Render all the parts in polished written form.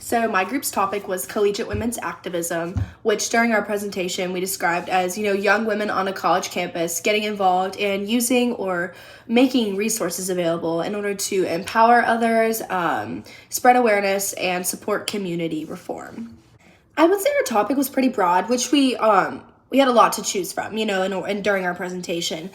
So my group's topic was collegiate women's activism, which during our presentation we described as, young women on a college campus getting involved in using or making resources available in order to empower others, spread awareness, and support community reform. I would say our topic was pretty broad, which we had a lot to choose from, and during our presentation.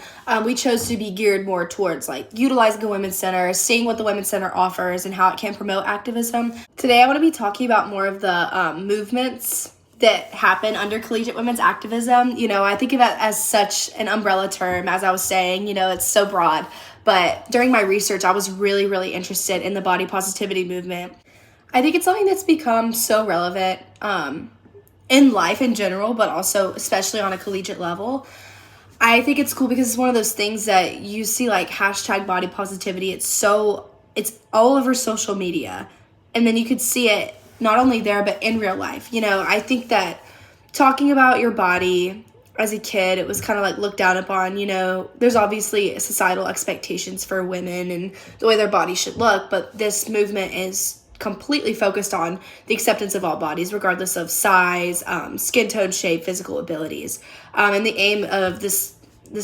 We chose to be geared more towards utilizing a women's center, seeing what the women's center offers and how it can promote activism. Today I want to be talking about more of the movements that happen under collegiate women's activism. I think of it as such an umbrella term, as I was saying, it's so broad. But during my research, I was really, really interested in the body positivity movement. I think it's something that's become so relevant in life in general, but also especially on a collegiate level. I think it's cool because it's one of those things that you see hashtag body positivity. It's all over social media. And then you could see it not only there, but in real life. I think that talking about your body as a kid, it was kind of looked down upon. There's obviously societal expectations for women and the way their body should look, but this movement is completely focused on the acceptance of all bodies, regardless of size, skin tone, shape, physical abilities. And the aim of this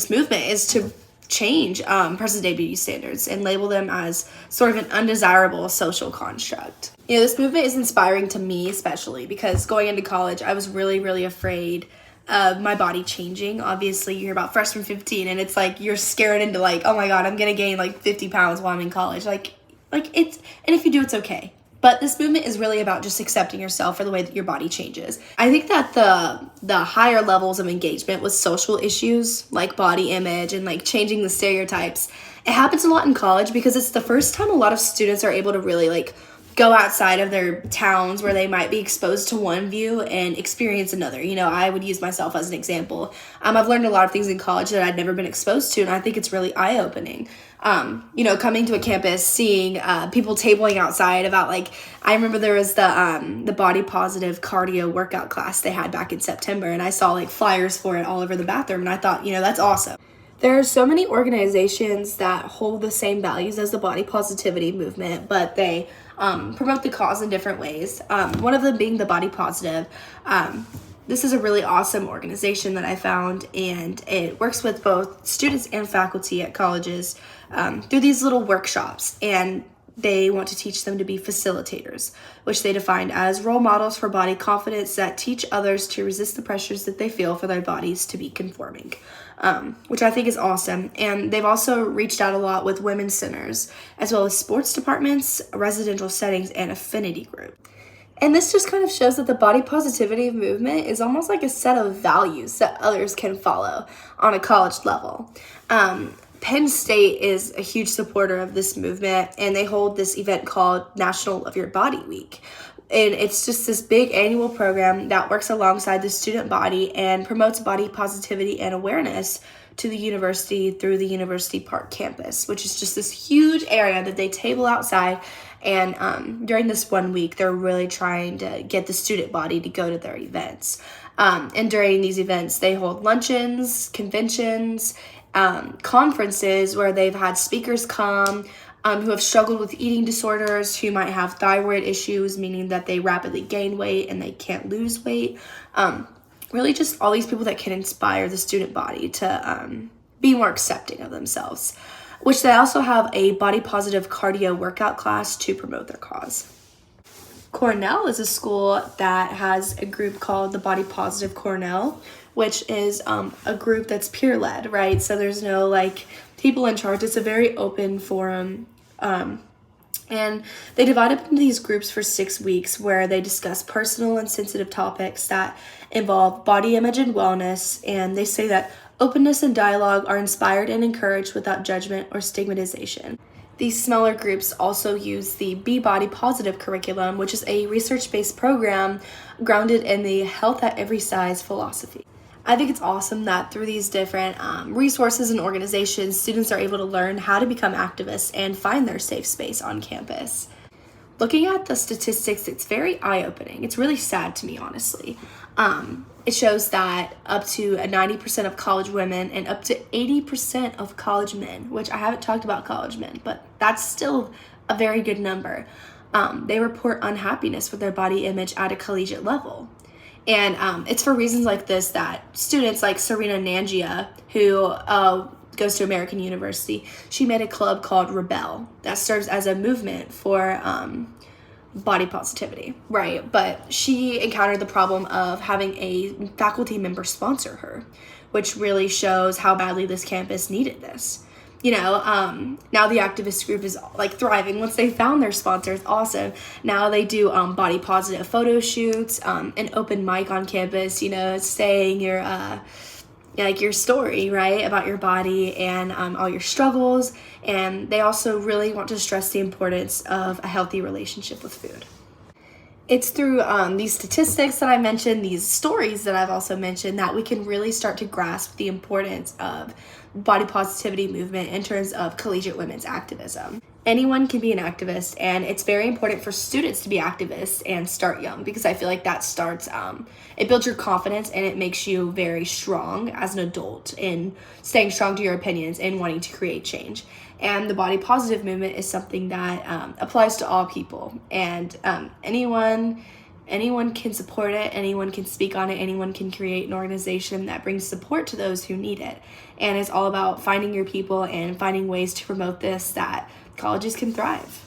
movement is to change present-day beauty standards and label them as sort of an undesirable social construct. This movement is inspiring to me, especially because going into college, I was really, really afraid of my body changing. Obviously, you hear about freshman 15, and it's you're scared into oh my God, I'm gonna gain 50 pounds while I'm in college. And if you do, it's okay. But this movement is really about just accepting yourself for the way that your body changes. I think that the higher levels of engagement with social issues like body image and changing the stereotypes, it happens a lot in college because it's the first time a lot of students are able to really go outside of their towns where they might be exposed to one view and experience another. I would use myself as an example. I've learned a lot of things in college that I'd never been exposed to, and I think it's really eye-opening. Coming to a campus, seeing people tabling outside about I remember there was the body positive cardio workout class they had back in September, and I saw flyers for it all over the bathroom, and I thought, that's awesome. There are so many organizations that hold the same values as the body positivity movement, but they promote the cause in different ways. One of them being the Body Positive. This is a really awesome organization that I found, and it works with both students and faculty at colleges through these little workshops, and they want to teach them to be facilitators, which they define as role models for body confidence that teach others to resist the pressures that they feel for their bodies to be conforming, which I think is awesome. And they've also reached out a lot with women's centers, as well as sports departments, residential settings, and affinity groups. And this just kind of shows that the body positivity movement is almost like a set of values that others can follow on a college level. Penn State is a huge supporter of this movement, and they hold this event called National Love Your Body Week. And it's just this big annual program that works alongside the student body and promotes body positivity and awareness to the university through the University Park campus, which is just this huge area that they table outside. And during this 1 week, they're really trying to get the student body to go to their events. And during these events, they hold luncheons, conventions, conferences where they've had speakers come who have struggled with eating disorders, who might have thyroid issues, meaning that they rapidly gain weight and they can't lose weight. Really just all these people that can inspire the student body to be more accepting of themselves, which they also have a body positive cardio workout class to promote their cause. Cornell is a school that has a group called the Body Positive Cornell, which is a group that's peer-led, right? So there's no people in charge. It's a very open forum. And they divide up into these groups for 6 weeks where they discuss personal and sensitive topics that involve body image and wellness. And they say that openness and dialogue are inspired and encouraged without judgment or stigmatization. These smaller groups also use the Be Body Positive curriculum, which is a research-based program grounded in the health at every size philosophy. I think it's awesome that through these different resources and organizations, students are able to learn how to become activists and find their safe space on campus. Looking at the statistics, it's very eye-opening. It's really sad to me, honestly. It shows that up to 90% of college women and up to 80% of college men, which I haven't talked about college men, but that's still a very good number, they report unhappiness with their body image at a collegiate level. And it's for reasons like this that students like Serena Nangia, who goes to American University, she made a club called Rebel that serves as a movement for body positivity, right? But she encountered the problem of having a faculty member sponsor her, which really shows how badly this campus needed this. Now the activist group is like thriving once they found their sponsors. Awesome. Now they do body positive photo shoots, an open mic on campus, saying your story, right, about your body and all your struggles. And they also really want to stress the importance of a healthy relationship with food. It's through these statistics that I mentioned, these stories that I've also mentioned, that we can really start to grasp the importance of body positivity movement in terms of collegiate women's activism. Anyone can be an activist, and it's very important for students to be activists and start young, because I feel like that starts, it builds your confidence and it makes you very strong as an adult in staying strong to your opinions and wanting to create change. And the body positive movement is something that applies to all people, and anyone can support it, anyone can speak on it, anyone can create an organization that brings support to those who need it. And it's all about finding your people and finding ways to promote this that colleges can thrive.